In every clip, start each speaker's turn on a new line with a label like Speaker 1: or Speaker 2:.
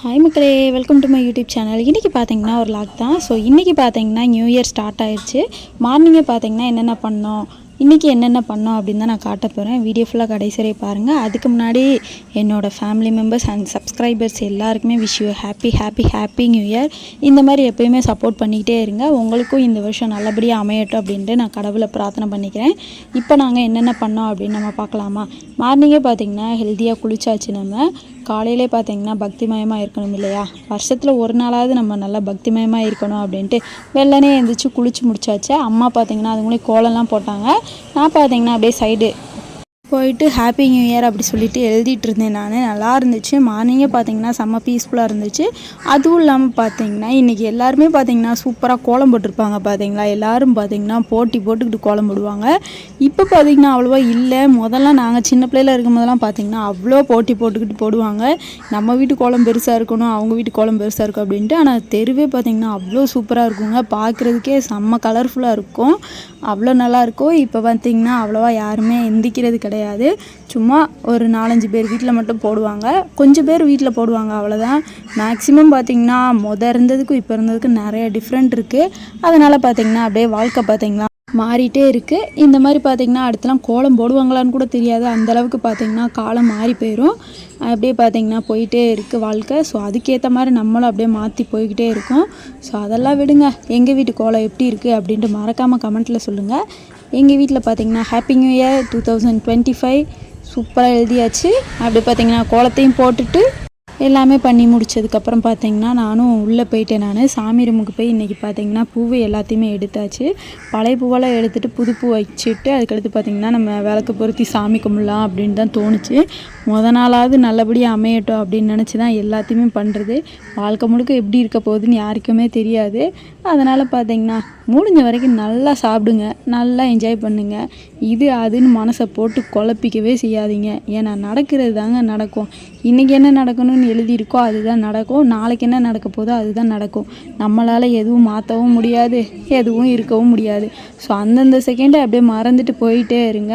Speaker 1: Hi மக்களே, welcome to my YouTube channel. இன்றைக்கி பார்த்தீங்கன்னா ஒரு லாக் தான். ஸோ இன்றைக்கி பார்த்தீங்கன்னா நியூ இயர் ஸ்டார்ட் ஆகிடுச்சு. மார்னிங்கே பார்த்தீங்கன்னா என்னென்ன பண்ணோம், இன்றைக்கி என்னென்ன பண்ணோம் அப்படின்னு தான் நான் காட்ட போகிறேன். வீடியோ ஃபுல்லாக கடைசி வரை பாருங்கள். அதுக்கு முன்னாடி என்னோடய ஃபேமிலி மெம்பர்ஸ் அண்ட் சப்ஸ்கிரைபர்ஸ் எல்லாருக்குமே wish you happy new year. இந்த மாதிரி எப்போயுமே சப்போர்ட் பண்ணிக்கிட்டே இருங்க. உங்களுக்கும் இந்த வருஷம் நல்லபடியாக அமையட்டும் அப்படின்ட்டு நான் கடவுளை பிரார்த்தனை பண்ணிக்கிறேன். இப்போ நாங்கள் என்னென்ன பண்ணோம் அப்படின்னு நம்ம பார்க்கலாமா? மார்னிங்கே பார்த்திங்கன்னா ஹெல்த்தியாக குளிச்சாச்சு. நம்ம காலையிலே பார்த்திங்கன்னா பக்திமயமாக இருக்கணும் இல்லையா? வருஷத்தில் ஒரு நாளாவது நம்ம நல்லா பக்திமயமாக இருக்கணும் அப்படின்ட்டு வெள்ளனே எழுந்திரிச்சு குளிச்சு முடிச்சாச்சு. அம்மா பார்த்திங்கன்னா அதுங்களே கோலம்லாம் போட்டாங்க. நான் பார்த்திங்கன்னா அப்படியே சைடு போயிட்டு ஹாப்பி நியூ இயர் அப்படி சொல்லிட்டு எழுதிட்டு இருந்தேன். நான் நல்லா இருந்துச்சு. மார்னிங்கே பார்த்திங்கன்னா செம்ம பீஸ்ஃபுல்லாக இருந்துச்சு. அதுவும் இல்லாமல் பார்த்திங்கன்னா இன்றைக்கி எல்லாருமே பார்த்திங்கன்னா சூப்பராக கோலம் போட்டிருப்பாங்க. பார்த்திங்களா, எல்லோரும் பார்த்திங்கன்னா போட்டி போட்டுக்கிட்டு கோலம் போடுவாங்க. இப்போ பார்த்திங்கன்னா அவ்வளோவா இல்லை. முதல்ல நாங்கள் சின்ன பிள்ளையில் இருக்கும் போதெல்லாம் பார்த்திங்கன்னா அவ்வளோ போட்டி போட்டுக்கிட்டு போடுவாங்க. நம்ம வீட்டு கோலம் பெருசாக இருக்கணும், அவங்க வீட்டு கோலம் பெருசாக இருக்கும் அப்படின்ட்டு. ஆனால் தெருவே பார்த்திங்கன்னா அவ்வளோ சூப்பராக இருக்குங்க. பார்க்குறதுக்கே செம்ம கலர்ஃபுல்லாக இருக்கும், அவ்வளோ நல்லாயிருக்கும். இப்போ பார்த்திங்கன்னா அவ்வளோவா யாருமே எந்திக்கிறது கிடையாது. சும்மா ஒரு 4-5 பேர் வீட்டில் மட்டும் போடுவாங்க, கொஞ்சம் பேர் வீட்டில் போடுவாங்க, அவ்வளோதான். மேக்ஸிமம் பார்த்திங்கன்னா இருந்ததுக்கும் இப்போ இருந்ததுக்கும் நிறைய டிஃப்ரெண்ட் இருக்குது. அதனால் பார்த்திங்கன்னா அப்படியே வாழ்க்கை பார்த்திங்கன்னா மாறிட்டே இருக்குது. இந்த மாதிரி பார்த்திங்கன்னா அடுத்தலாம் கோலம் போடுவாங்களான்னு கூட தெரியாது. அந்தளவுக்கு பார்த்திங்கன்னா காலம் மாறி போயிடும். அப்படியே பார்த்திங்கன்னா போயிட்டே இருக்குது வாழ்க்கை. ஸோ அதுக்கேற்ற மாதிரி நம்மளும் அப்படியே மாற்றி போய்கிட்டே இருக்கோம். ஸோ அதெல்லாம் விடுங்க. எங்கள் வீட்டு கோலம் எப்படி இருக்குது அப்படின்ட்டு மறக்காமல் கமெண்ட்டில் சொல்லுங்கள். எங்கள் வீட்டில் பார்த்திங்கன்னா ஹாப்பி நியூ இயர் 2025 சூப்பராக எழுதியாச்சு. அப்படி பார்த்திங்கன்னா கோலத்தையும் போட்டுட்டு எல்லாமே பண்ணி முடிச்சதுக்கப்புறம் பார்த்திங்கன்னா நானும் உள்ளே போயிட்டேன். நான் சாமி ரூமுக்கு போய் இன்றைக்கி பார்த்திங்கன்னா பூவை எல்லாத்தையுமே எடுத்தாச்சு. பழைய பூவெல்லாம் எடுத்துகிட்டு புது பூ வச்சுட்டு அதுக்கடுத்து பார்த்திங்கன்னா நம்ம விளக்கு பொருத்தி சாமி கும்பிடலாம் அப்படின்னு தான் தோணுச்சு. நாளாவது நல்லபடியாக அமையட்டும் அப்படின்னு நினச்சி தான் எல்லாத்தையுமே பண்ணுறது. வாழ்க்கை முழுக்க எப்படி இருக்க போகுதுன்னு யாருக்குமே தெரியாது. அதனால் பார்த்திங்கன்னா முடிஞ்ச வரைக்கும் நல்லா சாப்பிடுங்க, நல்லா என்ஜாய் பண்ணுங்கள். இது அதுன்னு மனசை போட்டு குழப்பிக்கவே செய்யாதீங்க. ஏன்னா நடக்கிறது தாங்க நடக்கும். இன்றைக்கி என்ன நடக்கணும்னு எழுதியிருக்கோ அதுதான் நடக்கும். நாளைக்கு என்ன நடக்க போதோ அதுதான் நடக்கும். நம்மளால் எதுவும் மாற்றவும் முடியாது, எதுவும் இருக்கவும் முடியாது. ஸோ அந்தந்த செகண்டை அப்படியே மறந்துட்டு போயிட்டே இருங்க.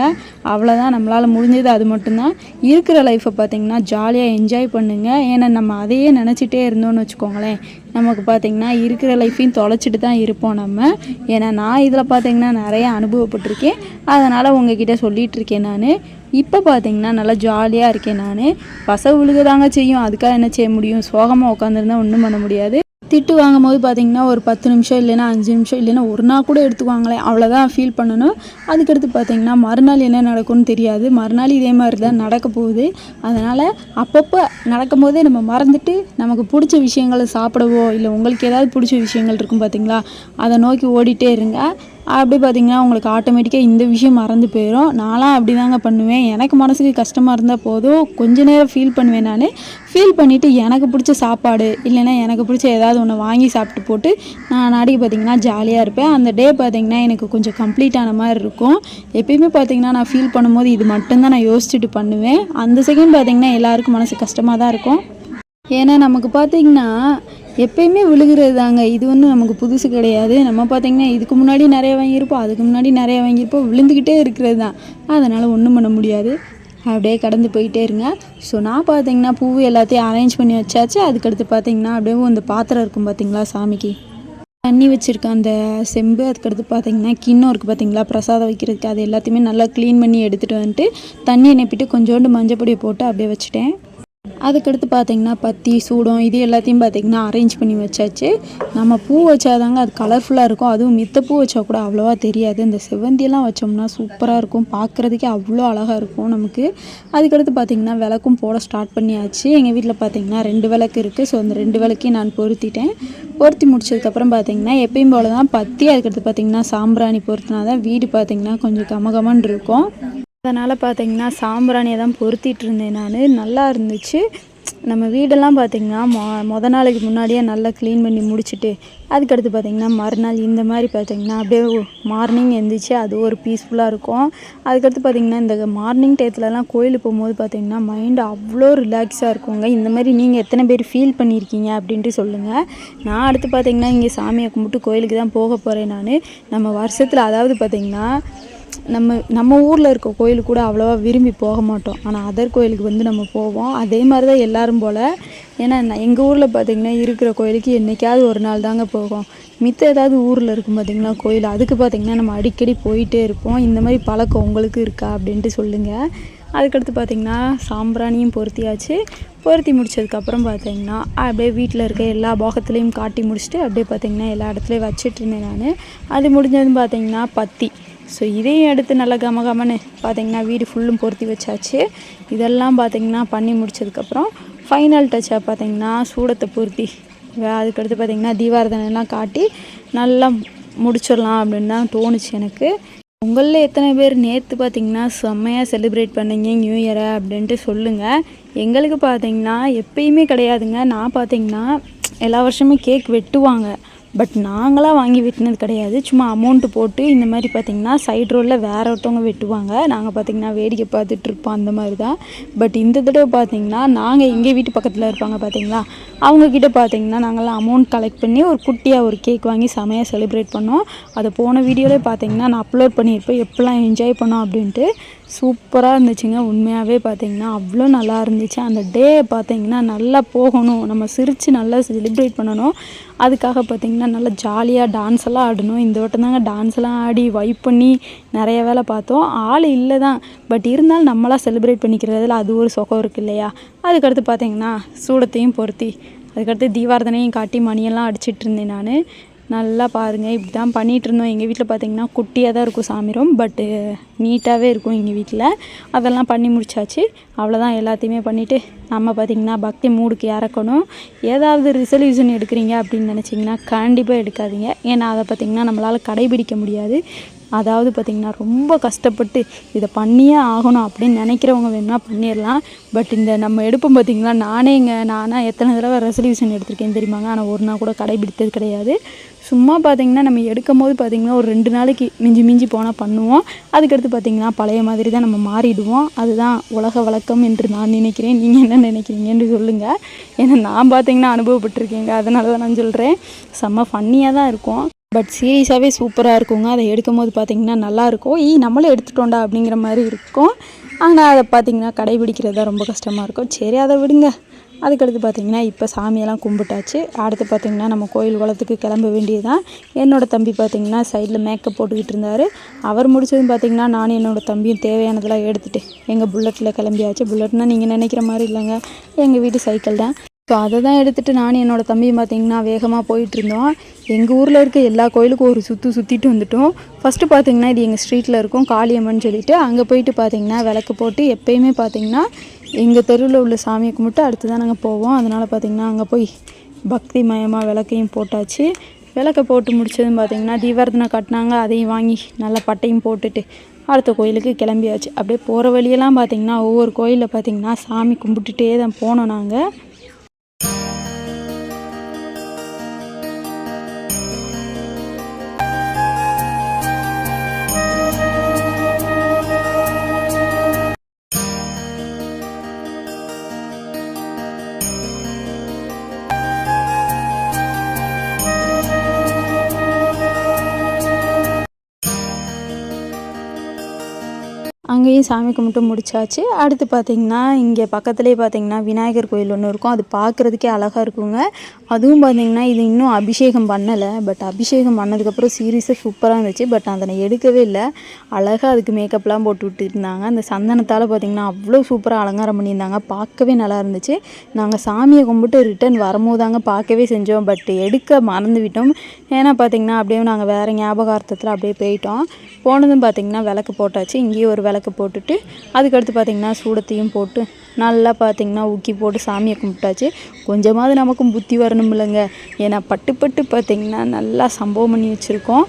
Speaker 1: அவ்வளோதான், நம்மளால் முடிஞ்சது அது மட்டும்தான். இருக்கிற லைஃப்பை பார்த்திங்கன்னா ஜாலியாக என்ஜாய் பண்ணுங்கள். ஏன்னா நம்ம அதையே நினச்சிட்டே இருந்தோம்னு வச்சுக்கோங்களேன், நமக்கு பார்த்திங்கன்னா இருக்கிற லைஃப்பையும் தொலைச்சிட்டு தான் இருப்போம் நம்ம. ஏன்னா நான் இதில் பார்த்திங்கன்னா நிறைய அனுபவப்பட்டிருக்கேன். அதனால் உங்ககிட்ட சொல்லிகிட்ருக்கேன். நான் இப்போ பார்த்திங்கன்னா நல்லா ஜாலியாக இருக்கேன். நான் பச விழுகதாங்க செய்யும், அதுக்காக என்ன செய்ய முடியும்? சோகமாக உட்காந்துருந்தா ஒன்றும் பண்ண முடியாது. திட்டு வாங்கும் போது பார்த்திங்கன்னா ஒரு 10 நிமிஷம் இல்லைன்னா 5 நிமிஷம் இல்லைன்னா ஒரு நாள் கூட எடுத்துக்குவாங்களேன், அவ்வளோதான் ஃபீல் பண்ணணும். அதுக்கடுத்து பார்த்திங்கன்னா மறுநாள் என்ன நடக்கும்னு தெரியாது. மறுநாள் இதே மாதிரி தான் நடக்க போகுது. அதனால் அப்பப்போ நடக்கும் போதே நம்ம மறந்துட்டு நமக்கு பிடிச்ச விஷயங்களை சாப்பிடவோ இல்லை உங்களுக்கு ஏதாவது பிடிச்ச விஷயங்கள் இருக்கும் பார்த்திங்களா, அதை நோக்கி ஓடிட்டே இருங்க. அப்படி பார்த்திங்கன்னா உங்களுக்கு ஆட்டோமேட்டிக்காக இந்த விஷயம் மறந்து போயிடும். நான்லாம் அப்படி தாங்க பண்ணுவேன். எனக்கு மனசுக்கு கஷ்டமாக இருந்தால் போதும், கொஞ்ச நேரம் ஃபீல் பண்ணுவேன். நான் ஃபீல் பண்ணிவிட்டு எனக்கு பிடிச்ச சாப்பாடு இல்லைன்னா எனக்கு பிடிச்ச ஏதாவது ஒன்று வாங்கி சாப்பிட்டு போட்டு நான் நாளைக்கு பார்த்திங்கன்னா ஜாலியாக இருப்பேன். அந்த டே பார்த்திங்கன்னா எனக்கு கொஞ்சம் கம்ப்ளீட்டான மாதிரி இருக்கும். எப்பயுமே பார்த்திங்கன்னா நான் ஃபீல் பண்ணும்போது இது மட்டும்தான் நான் யோசிச்சுட்டு பண்ணுவேன். அந்த செகண்ட் பார்த்திங்கன்னா எல்லாருக்கும் மனசு கஷ்டமாக தான் இருக்கும். ஏன்னா நமக்கு பார்த்திங்கன்னா எப்பயுமே விழுகிறது தாங்க, இது ஒன்றும் நமக்கு புதுசு கிடையாது. நம்ம பார்த்திங்கன்னா இதுக்கு முன்னாடி நிறைய வாங்கியிருப்போம், அதுக்கு முன்னாடி நிறைய வாங்கியிருப்போம், விழுந்துக்கிட்டே இருக்கிறது தான். அதனால் ஒன்றும் பண்ண முடியாது, அப்படியே கடந்து போயிட்டே இருங்க. ஸோ நான் பார்த்திங்கன்னா பூ எல்லாத்தையும் அரேஞ்ச் பண்ணி வச்சாச்சு. அதுக்கடுத்து பார்த்திங்கன்னா அப்படியே அந்த பாத்திரம் இருக்கும் பார்த்திங்களா, சாமிக்கு தண்ணி வச்சுருக்கேன் அந்த செம்பு. அதுக்கடுத்து பார்த்திங்கன்னா கிண்ணம் இருக்குது பார்த்திங்களா, பிரசாதம் வைக்கிறதுக்கு. அது எல்லாத்தையுமே நல்லா க்ளீன் பண்ணி எடுத்துகிட்டு வந்துட்டு தண்ணியை நெப்பிட்டு கொஞ்சோண்டு மஞ்சள் பொடியை போட்டு அப்படியே வச்சுட்டேன். அதுக்கடுத்து பார்த்திங்கன்னா பத்தி சூடம் இது எல்லாத்தையும் பார்த்திங்கன்னா அரேஞ்ச் பண்ணி வச்சாச்சு. நம்ம பூ வச்சாதாங்க அது கலர்ஃபுல்லாக இருக்கும். அதுவும் மித்த பூ வச்சா கூட அவ்வளோவா தெரியாது. இந்த செவ்வந்தியெல்லாம் வச்சோம்னா சூப்பராக இருக்கும், பார்க்குறதுக்கே அவ்வளோ அழகாக இருக்கும் நமக்கு. அதுக்கடுத்து பார்த்திங்கன்னா விளக்கும் போட ஸ்டார்ட் பண்ணியாச்சு. எங்கள் வீட்டில் பார்த்திங்கன்னா 2 விளக்கு இருக்குது. ஸோ அந்த 2 விளக்கையும் நான் பொருத்திட்டேன். பொருத்தி முடிச்சதுக்கப்புறம் பார்த்திங்கன்னா எப்பயும் போல தான் பத்தி, அதுக்கடுத்து பார்த்திங்கன்னா சாம்பிராணி பொருத்தினா தான் வீடு பார்த்திங்கன்னா கொஞ்சம் கமகமன்னு இருக்கும். அதனால் பார்த்திங்கன்னா சாம்பிராணியை தான் பொருத்திட்டு இருந்தேன் நான். நல்லா இருந்துச்சு. நம்ம வீடெல்லாம் பார்த்திங்கன்னா நாளைக்கு முன்னாடியே நல்லா க்ளீன் பண்ணி முடிச்சுட்டு அதுக்கடுத்து பார்த்திங்கன்னா மறுநாள் இந்த மாதிரி பார்த்திங்கன்னா அப்படியே மார்னிங் எழுந்திரிச்சு அது ஒரு பீஸ்ஃபுல்லாக இருக்கும். அதுக்கடுத்து பார்த்திங்கன்னா இந்த மார்னிங் டயத்துலலாம் கோயிலுக்கு போகும்போது பார்த்திங்கன்னா மைண்டு அவ்வளோ ரிலாக்ஸாக இருக்குங்க. இந்த மாதிரி நீங்கள் எத்தனை பேர் ஃபீல் பண்ணியிருக்கீங்க அப்படின்ட்டு சொல்லுங்கள். நான் அடுத்து பார்த்திங்கன்னா இங்கே சாமியை கும்பிட்டு கோயிலுக்கு தான் போக போகிறேன். நான் நம்ம வருஷத்தில் அதாவது பார்த்திங்கன்னா நம்ம ஊரில் இருக்க கோயிலுக்கு கூட அவ்வளோவா விரும்பி போக மாட்டோம். ஆனால் அதர் கோயிலுக்கு வந்து நம்ம போவோம். அதே மாதிரி தான் எல்லோரும் போல். ஏன்னா எங்கள் ஊரில் பார்த்திங்கன்னா இருக்கிற கோயிலுக்கு என்றைக்காவது ஒரு நாள் தாங்க போவோம். மித்த ஏதாவது ஊரில் இருக்கும் பார்த்திங்களா கோயில், அதுக்கு பார்த்திங்கன்னா நம்ம அடிக்கடி போயிட்டே இருப்போம். இந்த மாதிரி பழக்கம் உங்களுக்கு இருக்கா அப்படின்ட்டு சொல்லுங்கள். அதுக்கடுத்து பார்த்திங்கன்னா சாம்பிராணியும் பொருத்தியாச்சு. பொருத்தி முடிச்சதுக்கப்புறம் பார்த்திங்கன்னா அப்படியே வீட்டில் இருக்க எல்லா போகத்துலேயும் காட்டி முடிச்சுட்டு அப்படியே பார்த்திங்கன்னா எல்லா இடத்துலையும் வச்சுட்டு இருந்தேன் நான். அது முடிஞ்சதுன்னு பார்த்திங்கன்னா பத்தி. ஸோ இதையும் எடுத்து நல்லா கமகமன்னு பார்த்திங்கன்னா வீடு ஃபுல்லும் பொருத்தி வச்சாச்சு. இதெல்லாம் பார்த்திங்கன்னா பண்ணி முடிச்சதுக்கப்புறம் ஃபைனல் டச்சாக பார்த்திங்கன்னா சூடத்தை பொருத்தி அதுக்கடுத்து பார்த்திங்கன்னா தீபாரதனைலாம் காட்டி நல்லா முடிச்சிடலாம் அப்படின்னு தான் தோணுச்சு எனக்கு. உங்களில் எத்தனை பேர் நேற்று பார்த்திங்கன்னா செம்மையாக செலிப்ரேட் பண்ணிங்க நியூ இயரை அப்படின்ட்டு சொல்லுங்கள். எங்களுக்கு பார்த்திங்கன்னா எப்பயுமே கிடையாதுங்க. நான் பார்த்திங்கன்னா எல்லா வருஷமே கேக் வெட்டுவாங்க, பட் நாங்களாம் வாங்கி வெட்டினது கிடையாது. சும்மா அமௌண்ட்டு போட்டு இந்த மாதிரி பார்த்திங்கன்னா சைட் ரோலில் வேறு ஒருத்தவங்க வெட்டுவாங்க, நாங்கள் பார்த்திங்கன்னா வேடிக்கை பார்த்துட்ருப்போம் அந்த மாதிரி தான். பட் இந்த தடவை பார்த்திங்கன்னா நாங்கள் எங்கள் வீட்டு பக்கத்தில் இருப்பாங்க பார்த்திங்களா, அவங்கக்கிட்ட பார்த்திங்கன்னா நாங்கள்லாம் அமௌண்ட் கலெக்ட் பண்ணி ஒரு குட்டியாக ஒரு கேக் வாங்கி செமையாக செலிப்ரேட் பண்ணோம். அதை போன வீடியோவில் பார்த்திங்கன்னா நான் அப்லோட் பண்ணியிருப்பேன் எப்படிலாம் என்ஜாய் பண்ணோம் அப்படின்ட்டு. சூப்பராக இருந்துச்சுங்க. உண்மையாகவே பார்த்திங்கன்னா அவ்வளோ நல்லா இருந்துச்சு. அந்த டே பார்த்திங்கன்னா நல்லா போகணும், நம்ம சிரித்து நல்லா செலிப்ரேட் பண்ணணும். அதுக்காக பார்த்திங்கன்னா நல்லா ஜாலியாக டான்ஸ் எல்லாம் ஆடணும். இந்த வட்டம் தாங்க டான்ஸ் எல்லாம் ஆடி வைப் பண்ணி நிறைய வேலை பார்த்தோம். ஆள் இல்லை தான், பட் இருந்தாலும் நம்மளாம் செலிப்ரேட் பண்ணிக்கிறதுல அது ஒரு சுகம் இருக்குது இல்லையா. அதுக்கடுத்து பார்த்திங்கன்னா சூடத்தையும் பொருத்தி அதுக்கடுத்து தீபாரதனையும் காட்டி மணியெல்லாம் அடிச்சிட்டு இருந்தேன் நான். நல்லா பாருங்கள், இப்படி தான் பண்ணிகிட்ருந்தோம். எங்கள் வீட்டில் பார்த்திங்கன்னா குட்டியாக தான் இருக்கும் சாமிரம், பட்டு நீட்டாகவே இருக்கும் எங்கள் வீட்டில். அதெல்லாம் பண்ணி முடிச்சாச்சு. அவ்வளோதான், எல்லாத்தையுமே பண்ணிவிட்டு நம்ம பார்த்திங்கன்னா பக்தி மூடுக்கு இறக்கணும். ஏதாவது ரிசல்யூஷன் எடுக்கிறீங்க அப்படின்னு நினச்சிங்கன்னா கண்டிப்பாக எடுக்காதீங்க. ஏன்னா அதை பார்த்திங்கன்னா நம்மளால் கடைபிடிக்க முடியாது. அதாவது பார்த்திங்கன்னா ரொம்ப கஷ்டப்பட்டு இதை பண்ணியே ஆகணும் அப்படின்னு நினைக்கிறவங்க வேணும்னா பண்ணிடலாம். பட் இந்த நம்ம எடுப்போம் பார்த்திங்களா, நானாக எத்தனை தடவை ரெசல்யூஷன் எடுத்திருக்கேன் தெரியுமாங்க. ஆனால் ஒரு நாள் கூட கடைபிடித்தது கிடையாது. சும்மா பார்த்திங்கன்னா நம்ம எடுக்கும் போது பார்த்திங்கன்னா ஒரு 2 நாளைக்கு மிஞ்சி போனால் பண்ணுவோம். அதுக்கடுத்து பார்த்திங்கன்னா பழைய மாதிரி தான் நம்ம மாறிடுவோம். அதுதான் உலக வழக்கம் என்று நான் நினைக்கிறேன். நீங்கள் என்ன நினைக்கிறீங்கன்னு சொல்லுங்கள். ஏன்னா நான் பார்த்திங்கன்னா அனுபவப்பட்டிருக்கேங்க, அதனால தான் நான் சொல்கிறேன். செம்ம ஃபன்னியாக தான் இருக்கும், பட் சீரியஸாகவே சூப்பராக இருக்குங்க. அதை எடுக்கும் போது பார்த்திங்கன்னா நல்லாயிருக்கும். நம்மளும் எடுத்துட்டோண்டா அப்படிங்கிற மாதிரி இருக்கும். ஆனால் அதை பார்த்திங்கன்னா கடைபிடிக்கிறது தான் ரொம்ப கஷ்டமாக இருக்கும். சரி, அதை விடுங்க. அதுக்கடுத்து பார்த்திங்கன்னா இப்போ சாமியெல்லாம் கும்பிட்டாச்சு. அடுத்து பார்த்திங்கன்னா நம்ம கோயில் குளத்துக்கு கிளம்ப வேண்டியது தான். என்னோடய தம்பி பார்த்திங்கன்னா சைடில் மேக்கப் போட்டுக்கிட்டு இருந்தார். அவர் முடிச்சதும் பார்த்திங்கன்னா நானும் என்னோடய தம்பியும் தேவையானதெல்லாம் எடுத்துகிட்டு எங்கள் புல்லட்டில் கிளம்பியாச்சு. புல்லட்னால் நீங்கள் நினைக்கிற மாதிரி இல்லைங்க, எங்கள் வீட்டு சைக்கிள் தான். ஸோ அதை தான் எடுத்துகிட்டு நானும் என்னோடய தம்பியும் பார்த்திங்கன்னா வேகமாக போயிட்டுருந்தோம். எங்கள் ஊரில் இருக்க எல்லா கோயிலுக்கும் ஒரு சுற்றிட்டு வந்துட்டோம். ஃபஸ்ட்டு பார்த்திங்கன்னா இது எங்கள் ஸ்ட்ரீட்டில் இருக்கும் காளியம்மன் சொல்லிவிட்டு, அங்கே போயிட்டு பார்த்திங்கன்னா விளக்கு போட்டு எப்போயுமே பார்த்திங்கன்னா எங்கள் தெருவில் உள்ள சாமியை கும்பிட்டு அடுத்து தான் நாங்கள் போவோம். அதனால் பார்த்திங்கன்னா அங்கே போய் பக்தி மயமாக விளக்கையும் போட்டாச்சு. விளக்கை போட்டு முடிச்சதும் பார்த்திங்கன்னா தீபாரதனை காட்டினாங்க, அதையும் வாங்கி நல்லா பட்டையும் போட்டுட்டு அடுத்த கோயிலுக்கு கிளம்பியாச்சு. அப்படியே போகிற வழியெல்லாம் பார்த்திங்கன்னா ஒவ்வொரு கோயிலில் பார்த்திங்கன்னா சாமி கும்பிட்டுட்டே தான் போனோம் நாங்கள். அங்கேயும் சாமி கும்பிட்டு முடிச்சாச்சு. அடுத்து பார்த்திங்கன்னா இங்கே பக்கத்துலேயே பார்த்திங்கன்னா விநாயகர் கோயில் ஒன்று இருக்கும். அது பார்க்குறதுக்கே அழகாக இருக்குங்க. அதுவும் பார்த்திங்கன்னா இது இன்னும் அபிஷேகம் பண்ணலை, பட் அபிஷேகம் பண்ணதுக்கப்புறம் சீரியஸாக சூப்பராக இருந்துச்சு. பட் அதை நான் எடுக்கவே இல்லை. அழகாக அதுக்கு மேக்கப்லாம் போட்டு விட்டுருந்தாங்க. அந்த சந்தனத்தால் பார்த்திங்கன்னா அவ்வளோ சூப்பராக அலங்காரம் பண்ணியிருந்தாங்க. பார்க்கவே நல்லா இருந்துச்சு. நாங்கள் சாமியை கும்பிட்டு ரிட்டன் வரும்போது தாங்க பார்க்கவே செஞ்சோம், பட் எடுக்க மறந்து விட்டோம். ஏன்னா பார்த்திங்கன்னா அப்படியே நாங்கள் வேறு ஞாபகார்த்தத்தில் அப்படியே போயிட்டோம். போனதும் பார்த்திங்கன்னா விளக்கு போட்டாச்சு. இங்கேயும் ஒரு விளக்கு போட்டுட்டு அதுக்கடுத்து பார்த்திங்கன்னா சூடத்தையும் போட்டு நல்லா பார்த்திங்கன்னா ஊக்கி போட்டு சாமியை கும்பிட்டாச்சு. கொஞ்சமாவது நமக்கும் புத்தி வரணும் இல்லைங்க. ஏன்னா பட்டு பார்த்திங்கன்னா நல்லா சம்பவம் பண்ணி வச்சுருக்கோம்.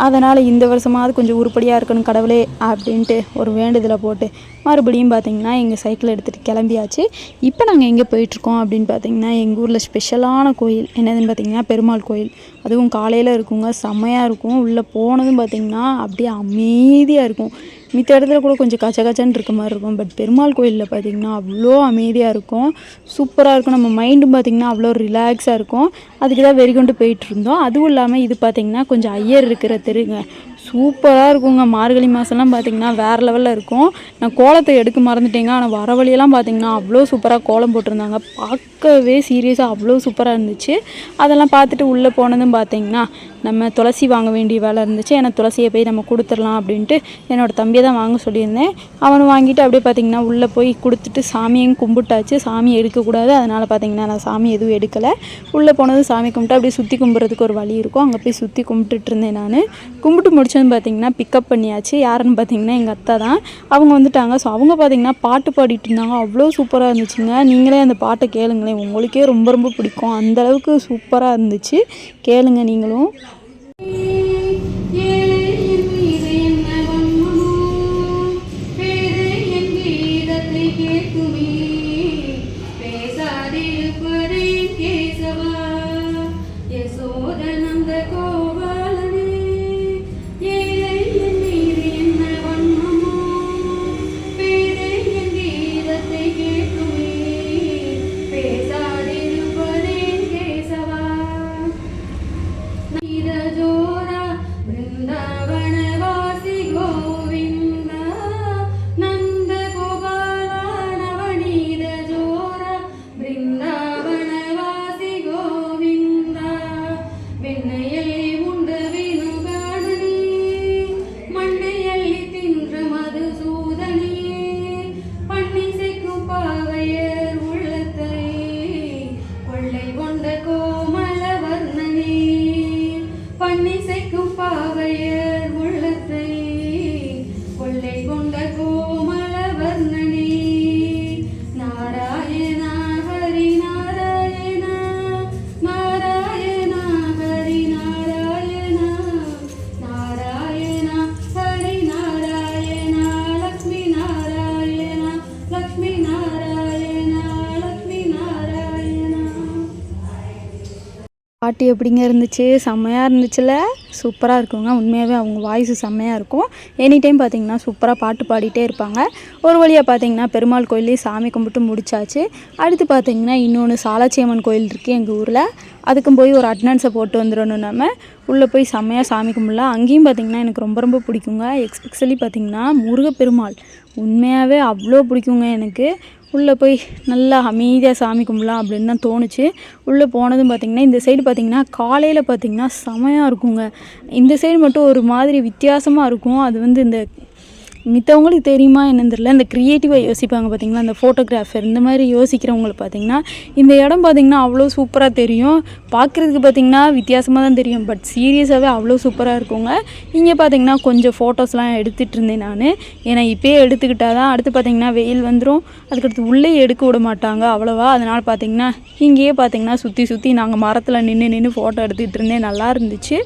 Speaker 1: அதனால் இந்த வருஷமாவது கொஞ்சம் உருப்படியாக இருக்கணும் கடவுளே அப்படின்ட்டு ஒரு வேண்டுதலை போட்டு மறுபடியும் பார்த்திங்கன்னா எங்கள் சைக்கிள் எடுத்துகிட்டு கிளம்பியாச்சு. இப்போ நாங்கள் எங்கே போயிட்டுருக்கோம் அப்படின்னு பார்த்திங்கன்னா எங்கள் ஊரில் ஸ்பெஷலான கோயில் என்னதுன்னு பார்த்திங்கன்னா பெருமாள் கோயில். அதுவும் காலையில் இருக்குங்க, செம்மையாக இருக்கும். உள்ளே போனதும் பார்த்திங்கன்னா அப்படியே அமைதியாக இருக்கும். மித்த இடத்துல கூட கொஞ்சம் கச்சன்னு இருக்க மாதிரி இருக்கும், பட் பெருமாள் கோயிலில் பார்த்திங்கன்னா அவ்வளோ அமைதியாக இருக்கும், சூப்பராக இருக்கும். நம்ம மைண்டும் பார்த்திங்கன்னா அவ்வளோ ரிலாக்ஸாக இருக்கும். அதுக்கு தான் வெறிகொண்டு போயிட்டுருந்தோம். அதுவும் இல்லாமல் இது பார்த்திங்கன்னா கொஞ்சம் ஐயர் இருக்கிற தெருங்க, சூப்பராக இருக்குங்க. மார்கழி மாதம்லாம் பார்த்திங்கன்னா வேறு லெவலில் இருக்கும். நான் கோலத்தை எடுக்க மறந்துட்டேங்க. ஆனால் வர வழியெல்லாம் பார்த்திங்கன்னா அவ்வளோ சூப்பராக கோலம் போட்டிருந்தாங்க. பார்க்கவே சீரியஸாக அவ்வளோ சூப்பராக இருந்துச்சு. அதெல்லாம் பார்த்துட்டு உள்ளே போனதும் பார்த்திங்கன்னா நம்ம துளசி வாங்க வேண்டிய வேலை இருந்துச்சு. ஏன்னா துளசியை போய் நம்ம கொடுத்துடலாம் அப்படின்ட்டு என்னோடய தம்பியை தான் வாங்க சொல்லியிருந்தேன். அவனை வாங்கிட்டு அப்படியே பார்த்திங்கன்னா உள்ளே போய் கொடுத்துட்டு சாமியும் கும்பிட்டாச்சு. சாமி எடுக்கக்கூடாது, அதனால் பார்த்திங்கன்னா நான் சாமி எதுவும் எடுக்கலை. உள்ளே போனதும் சாமி கும்பிட்டு அப்படியே சுற்றி கும்பிட்றதுக்கு ஒரு வழி இருக்கும், அங்கே போய் சுற்றி கும்பிட்டுட்டு இருந்தேன். நான் கும்பிட்டு முடிச்சதுன்னு பார்த்திங்கன்னா பிக்கப் பண்ணியாச்சு. யாருன்னு பார்த்திங்கன்னா எங்கள் அத்தை தான். அவங்க வந்துட்டாங்க. ஸோ அவங்க பார்த்திங்கன்னா பாட்டு பாடிட்டு இருந்தாங்க. அவ்வளோ சூப்பராக இருந்துச்சுங்க. நீங்களே அந்த பாட்டை கேளுங்களேன், உங்களுக்கே ரொம்ப ரொம்ப பிடிக்கும். அந்தளவுக்கு சூப்பராக இருந்துச்சு. கேளுங்க நீங்களும். பாட்டு எப்படிங்க இருந்துச்சு? செம்மையாக இருந்துச்சுல. சூப்பராக இருக்குங்க. உண்மையாகவே அவங்க வாய்ஸு செம்மையாக இருக்கும். எனி டைம் பார்த்திங்கன்னா சூப்பராக பாட்டு பாடிட்டே இருப்பாங்க. ஒரு வழியாக பார்த்திங்கன்னா பெருமாள் கோயிலையும் சாமி கும்பிட்டு முடிச்சாச்சு. அடுத்து பார்த்திங்கன்னா இன்னொன்று சாலாச்சியம்மன் கோயில் இருக்குது எங்கள் ஊரில். அதுக்கும் போய் ஒரு அட்டனன்ஸை போட்டு வந்துடணும். நம்ம உள்ளே போய் செம்மையாக சாமி கும்பிடலாம். அங்கேயும் பார்த்திங்கன்னா எனக்கு ரொம்ப ரொம்ப பிடிக்குங்க. எஸ்பெஷலி பார்த்திங்கன்னா முருகப்பெருமாள் உண்மையாகவே அவ்வளோ பிடிக்குங்க எனக்கு. உள்ளே போய் நல்லா அமைதியாக சாமி கும்பிடலாம் அப்படின்னு தான் தோணுச்சு. உள்ளே போனதும் பார்த்திங்கன்னா இந்த சைடு பார்த்திங்கன்னா காலையில் பார்த்திங்கன்னா செமையாக இருக்குங்க. இந்த சைடு மட்டும் ஒரு மாதிரி வித்தியாசமாக இருக்கும். அது வந்து இந்த மித்தவங்களுக்கு தெரியுமா என்னன்னு தெரியல, இந்த க்ரியேட்டிவாக யோசிப்பாங்க பார்த்திங்களா, இந்த ஃபோட்டோகிராஃபர் இந்த மாதிரி யோசிக்கிறவங்களுக்கு பார்த்திங்கன்னா இந்த இடம் பார்த்திங்கன்னா அவ்வளோ சூப்பராக தெரியும். பார்க்குறதுக்கு பார்த்திங்கன்னா வித்தியாசமாக தான் தெரியும், பட் சீரியஸாகவே அவ்வளோ சூப்பராக இருக்குங்க. இங்கே பார்த்திங்கன்னா கொஞ்சம் ஃபோட்டோஸ்லாம் எடுத்துகிட்டு இருந்தேன் நான். ஏன்னா இப்போயே எடுத்துக்கிட்டால் தான் அடுத்து பார்த்திங்கன்னா வெயில் வந்துடும். அதுக்கடுத்து உள்ளே எடுக்க விட மாட்டாங்க அவ்வளோவா. அதனால் பார்த்திங்கன்னா இங்கேயே பார்த்திங்கன்னா சுற்றி சுற்றி நாங்கள் மரத்தில் நின்று ஃபோட்டோ எடுத்துக்கிட்டு இருந்தேன். நல்லா இருந்துச்சு.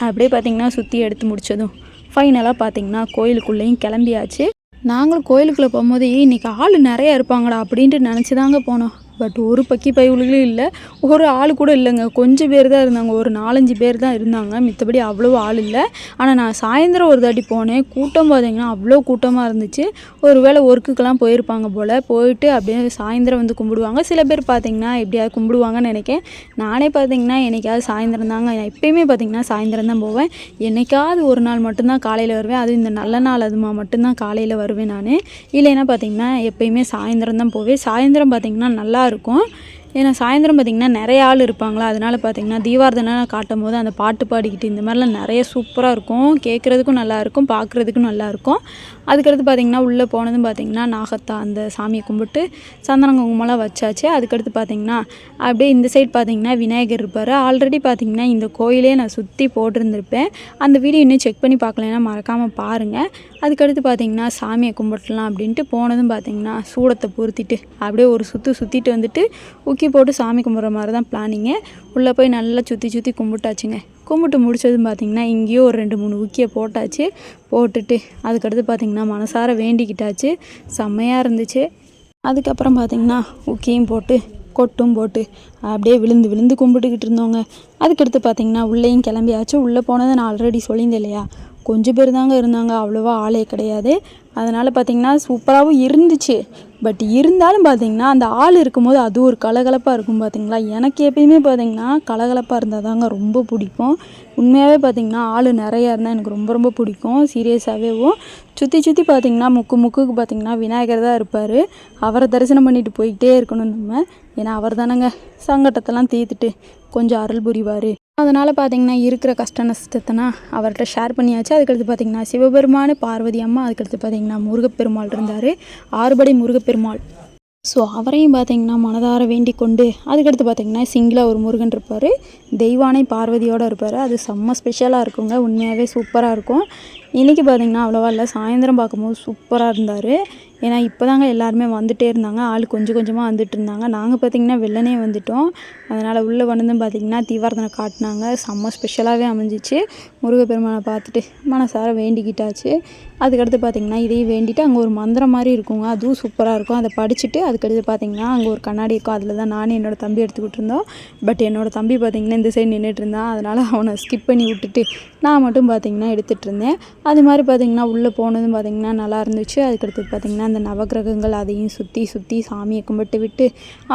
Speaker 1: அப்படியே பார்த்திங்கன்னா சுற்றி எடுத்து முடித்ததும் ஃபைனலாக பார்த்திங்கன்னா கோயிலுக்குள்ளேயும் கிளம்பியாச்சு. நாங்களும் கோயிலுக்குள்ளே போகும்போது இன்றைக்கி ஆள் நிறையா இருப்பாங்கடா அப்படின்ட்டு நினச்சி தாங்க போனோம். பட் ஒரு பக்கி பயவுகளும் இல்லை, ஒரு ஆள் கூட இல்லைங்க. கொஞ்சம் பேர் தான் இருந்தாங்க, ஒரு 4-5 பேர் தான் இருந்தாங்க. மித்தபடி அவ்வளோ ஆள் இல்லை. ஆனால் நான் சாயந்தரம் ஒரு தாட்டி போனேன். கூட்டம் பார்த்திங்கன்னா அவ்வளோ கூட்டமாக இருந்துச்சு. ஒரு வேளை ஒர்க்குக்கெல்லாம் போயிருப்பாங்க போல். போயிட்டு அப்படியே சாயந்தரம் வந்து கும்பிடுவாங்க. சில பேர் பார்த்திங்கன்னா எப்படியாவது கும்பிடுவாங்கன்னு நினைக்கிறேன். நானே பார்த்திங்கன்னா என்னைக்காவது சாயந்தரம் தாங்க, நான் எப்போயுமே பார்த்திங்கன்னா சாயந்தரம் தான் போவேன். என்னைக்காவது ஒரு நாள் மட்டும்தான் காலையில் வருவேன். அதுவும் இந்த நல்ல நாள் அதுமா மட்டும்தான் காலையில் வருவேன் நான். இல்லைன்னா பார்த்திங்கன்னா எப்போயுமே சாயந்தரம் தான் போவேன். சாயந்தரம் பார்த்திங்கன்னா நல்லா இருக்கும். ஏன்னா சாயந்தரம் பார்த்திங்கன்னா நிறைய ஆள் இருப்பாங்களா, அதனால் பார்த்திங்கன்னா தீபார்த்தனை காட்டும் போது அந்த பாட்டு பாடிக்கிட்டு இந்த மாதிரிலாம் நிறைய சூப்பராக இருக்கும். கேட்குறதுக்கும் நல்லாயிருக்கும், பார்க்குறதுக்கும் நல்லாயிருக்கும். அதுக்கடுத்து பார்த்திங்கன்னா உள்ளே போனதும் பார்த்திங்கன்னா நாகத்தா அந்த சாமியை கும்பிட்டு சந்தன குங்குமம்லாம் வச்சாச்சு. அதுக்கடுத்து பார்த்திங்கன்னா அப்படியே இந்த சைடு பார்த்திங்கன்னா விநாயகர் இருப்பார். ஆல்ரெடி பார்த்திங்கன்னா இந்த கோயிலே நான் சுற்றி போட்டிருந்துருப்பேன். அந்த வீடியோ இன்னும் செக் பண்ணி பார்க்கலன்னா மறக்காமல் பாருங்கள். அதுக்கடுத்து பார்த்திங்கன்னா சாமியை கும்பிடலாம் அப்படின்ட்டு போனதும் பார்த்திங்கன்னா சூடத்தை பொருத்திட்டு அப்படியே ஒரு சுற்றிட்டு வந்துட்டு ஊக்கி போட்டு சாமி கும்பிட்ற மாதிரி தான் பிளானிங்கு. உள்ளே போய் நல்லா சுற்றி கும்பிட்டாச்சுங்க. கும்பிட்டு முடிச்சதும் பார்த்திங்கன்னா இங்கேயோ ஒரு 2-3 ஊக்கியை போட்டாச்சு. போட்டுட்டு அதுக்கடுத்து பார்த்திங்கன்னா மனசார வேண்டிக்கிட்டாச்சு. செம்மையாக இருந்துச்சு. அதுக்கப்புறம் பார்த்திங்கன்னா ஊக்கியும் போட்டு கொட்டும் போட்டு அப்படியே விழுந்து கும்பிட்டுக்கிட்டு இருந்தோங்க. அதுக்கடுத்து பார்த்திங்கன்னா உள்ளேயும் கிளம்பியாச்சு. உள்ளே போனதை நான் ஆல்ரெடி சொல்லியிருந்தேன் இல்லையா, கொஞ்சம் பேர் தாங்க இருந்தாங்க, அவ்வளோவா ஆளே கிடையாது. அதனால் பார்த்திங்கன்னா சூப்பராகவும் இருந்துச்சு. பட் இருந்தாலும் பார்த்திங்கன்னா அந்த ஆள் இருக்கும்போது அது ஒரு கலகலப்பாக இருக்கும் பார்த்திங்களா. எனக்கு எப்பயுமே பார்த்திங்கன்னா கலகலப்பாக இருந்தால் தாங்க ரொம்ப பிடிக்கும். உண்மையாகவே பார்த்திங்கன்னா ஆள் நிறையா இருந்தால் எனக்கு ரொம்ப ரொம்ப பிடிக்கும். சீரியஸாகவேவும் சுற்றி சுற்றி பார்த்திங்கன்னா முக்குக்கு பார்த்திங்கன்னா விநாயகர் தான் இருப்பார். அவரை தரிசனம் பண்ணிட்டு போய்கிட்டே இருக்கணும் நம்ம. ஏன்னா அவர் தானேங்க சங்கடத்தெல்லாம் தீர்த்துட்டு கொஞ்சம் அருள் புரிவார். அதனால் பார்த்திங்கன்னா இருக்கிற கஷ்ட நஷ்டத்தைனா அவர்கிட்ட ஷேர் பண்ணியாச்சு. அதுக்கடுத்து பார்த்திங்கன்னா சிவபெருமான், பார்வதி அம்மா, அதுக்கடுத்து பார்த்திங்கன்னா முருகப்பெருமாள் இருந்தார், 6 படை முருகப்பெருமாள். ஸோ அவரையும் பார்த்திங்கன்னா மனதார வேண்டிக் கொண்டு அதுக்கடுத்து பார்த்திங்கன்னா சிங்கிளாக ஒரு முருகன் இருப்பார், தெய்வானை பார்வதியோடு இருப்பார். அது செம்ம ஸ்பெஷலாக இருக்குங்க, உண்மையாகவே சூப்பராக இருக்கும். இன்றைக்கி பார்த்திங்கன்னா அவ்வளோவா இல்லை, சாயந்தரம் பார்க்கும்போது சூப்பராக இருந்தார். ஏன்னா இப்போ தாங்க எல்லாருமே வந்துகிட்டே இருந்தாங்க, ஆள் கொஞ்சம் கொஞ்சமாக வந்துட்டு இருந்தாங்க. நாங்கள் பார்த்திங்கன்னா வெள்ளனே வந்துவிட்டோம். அதனால் உள்ளே வந்து பார்த்திங்கன்னா தீவார்த்தனை காட்டினாங்க, செம்ம ஸ்பெஷலாகவே அமைஞ்சிச்சு. முருகப்பெருமானை பார்த்துட்டு மனசார வேண்டிக்கிட்டாச்சு. அதுக்கடுத்து பார்த்திங்கன்னா இதையும் வேண்டிட்டு அங்கே ஒரு மந்திரம் மாதிரி இருக்குங்க, அதுவும் சூப்பராக இருக்கும். அதை படிச்சுட்டு அதுக்கடுத்து பார்த்திங்கன்னா அங்கே ஒரு கண்ணாடி இருக்கும், அதில் தான் நானும் என்னோடய தம்பி எடுத்துக்கிட்டு இருந்தோம். பட் என்னோடய தம்பி பார்த்திங்கன்னா இந்த சைடு நின்றுட்டு இருந்தான். அதனால் அவனை ஸ்கிப் பண்ணி விட்டுட்டு நான் மட்டும் பார்த்திங்கன்னா எடுத்துகிட்டு இருந்தேன். அது மாதிரி பார்த்திங்கன்னா உள்ளே போனதும் பார்த்திங்கன்னா நல்லா இருந்துச்சு. அதுக்கடுத்து பார்த்திங்கன்னா அந்த நவகிரகங்கள் அதையும் சுற்றி சாமியை கும்பிட்டு விட்டு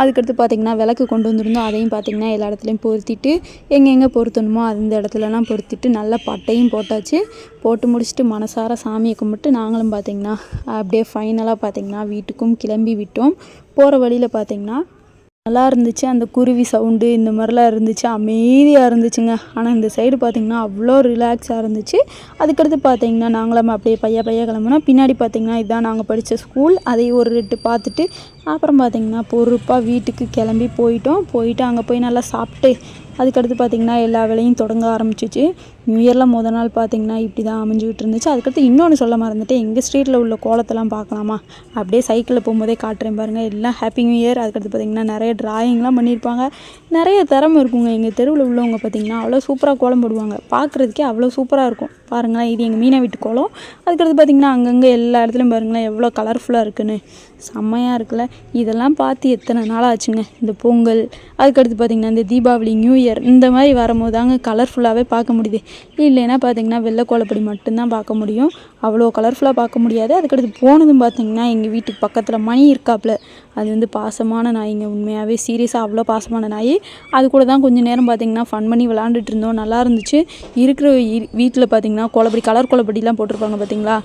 Speaker 1: அதுக்கடுத்து பார்த்திங்கன்னா விளக்கு கொண்டு வந்திருந்தோம். அதையும் பார்த்திங்கன்னா எல்லா இடத்துலையும் பொருத்திட்டு எங்கே பொருத்தணுமோ அந்த இடத்துலலாம் பொருத்திட்டு நல்ல பட்டையும் போட்டாச்சு. போட்டு முடிச்சுட்டு மனசார சாமியை கும்பிட்டு நாங்களும் பார்த்திங்கன்னா அப்படியே ஃபைனலாக பார்த்திங்கன்னா வீட்டுக்கும் கிளம்பி விட்டோம். போகிற வழியில் பார்த்திங்கன்னா நல்லா இருந்துச்சு. அந்த குருவி சவுண்டு இந்த மாதிரிலாம் இருந்துச்சு, அமைதியாக இருந்துச்சுங்க. ஆனால் இந்த சைடு பார்த்திங்கன்னா அவ்வளோ ரிலாக்ஸாக இருந்துச்சு. அதுக்கடுத்து பார்த்திங்கன்னா நாங்களும் அப்படியே பையா கிளம்புனோம். பின்னாடி பார்த்திங்கன்னா இதுதான் நாங்கள் படித்த ஸ்கூல், அதையும் ஒரு ரெட்டு பார்த்துட்டு அப்புறம் பார்த்திங்கன்னா பொறுப்பாக வீட்டுக்கு கிளம்பி போயிட்டு அங்கே போய் நல்லா சாப்பிட்டு அதுக்கடுத்து பார்த்திங்கன்னா எல்லா வேலையும் தொடங்க ஆரம்பிச்சிச்சு. நியூ இயரில் மொதல் நாள் பார்த்திங்கன்னா இப்படி தான் அமைஞ்சிக்கிட்டு இருந்துச்சு. அதுக்கடுத்து இன்னொன்று சொல்ல மறந்துட்டேன், எங்கள் ஸ்ட்ரீட்டில் உள்ள கோலத்தெல்லாம் பார்க்கலாமா, அப்படியே சைக்கிளில் போகும்போதே காட்டுறேன் பாருங்கள். எல்லாம் ஹாப்பி நியூ இயர். அதுக்கடுத்து பார்த்திங்கன்னா நிறைய ட்ராயிங்லாம் பண்ணியிருப்பாங்க, நிறைய திறமை இருக்குங்க. எங்கள் தெருவில் உள்ளவங்க பார்த்திங்கன்னா அவ்வளோ சூப்பராக கோலம் போடுவாங்க, பார்க்குறதுக்கே அவ்வளோ சூப்பராக இருக்கும். பாருங்களேன், இது எங்கள் மீனா வீட்டு கோலம். அதுக்கடுத்து பார்த்திங்கன்னா அங்கங்கே எல்லா இடத்துலையும் பாருங்களேன் எவ்வளோ கலர்ஃபுல்லாக இருக்குன்னு, செம்மையாக இருக்குல்ல. இதெல்லாம் பார்த்து எத்தனை நாள் ஆச்சுங்க. இந்த பொங்கல் அதுக்கடுத்து பார்த்திங்கன்னா இந்த தீபாவளி, நியூ இயர் இந்த மாதிரி வரும்போது தாங்க கலர்ஃபுல்லாகவே பார்க்க முடியுது. இல்லைன்னா பார்த்திங்கன்னா வெள்ளை கோலப்படி மட்டும்தான் பார்க்க முடியும், அவ்வளோ கலர்ஃபுல்லாக பார்க்க முடியாது. அதுக்கடுத்து போனதும் பார்த்திங்கன்னா எங்கள் வீட்டுக்கு பக்கத்தில் மணி இருக்காப்புல, அது வந்து பாசமான நாய்ங்க, உண்மையாகவே சீரியஸாக அவ்வளோ பாசமான நாய். அது கூட தான் கொஞ்சம் நேரம் பார்த்திங்கன்னா ஃபன் பண்ணி விளாண்டுட்டு இருந்தோம், நல்லா இருந்துச்சு. இருக்கிற வீட்டில் பார்த்திங்கன்னா கோலப்படி, கலர் கோலப்படிலாம் போட்டிருப்பாங்க பார்த்திங்களா,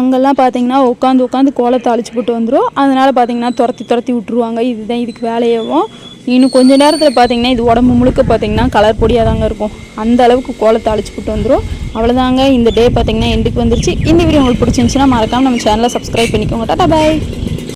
Speaker 1: அங்கெல்லாம் பார்த்திங்கன்னா உட்காந்து கோலத்தை அழிச்சு போட்டு வந்துடும். அதனால் பார்த்திங்கன்னா துரத்தி விட்ருவாங்க. இதுதான் இதுக்கு வேலையாகவும். இன்னும் கொஞ்சம் நேரத்தில் பார்த்திங்கன்னா இது உடம்பு முழுக்க பார்த்திங்கன்னா கலர் பொடியாக தாங்க இருக்கும், அந்த அளவுக்கு கோலத்தை அழிச்சு போட்டு வந்துடும். அவ்வளோதாங்க, இந்த டே பார்த்திங்கன்னா எண்டுக்கு வந்துருச்சு. இந்த வீடியோ உங்களுக்கு பிடிச்சிருந்துச்சுன்னா மறக்காமல் நம்ம சேனலை சப்ஸ்கிரைப் பண்ணிக்கோங்க. டாடா பாய்.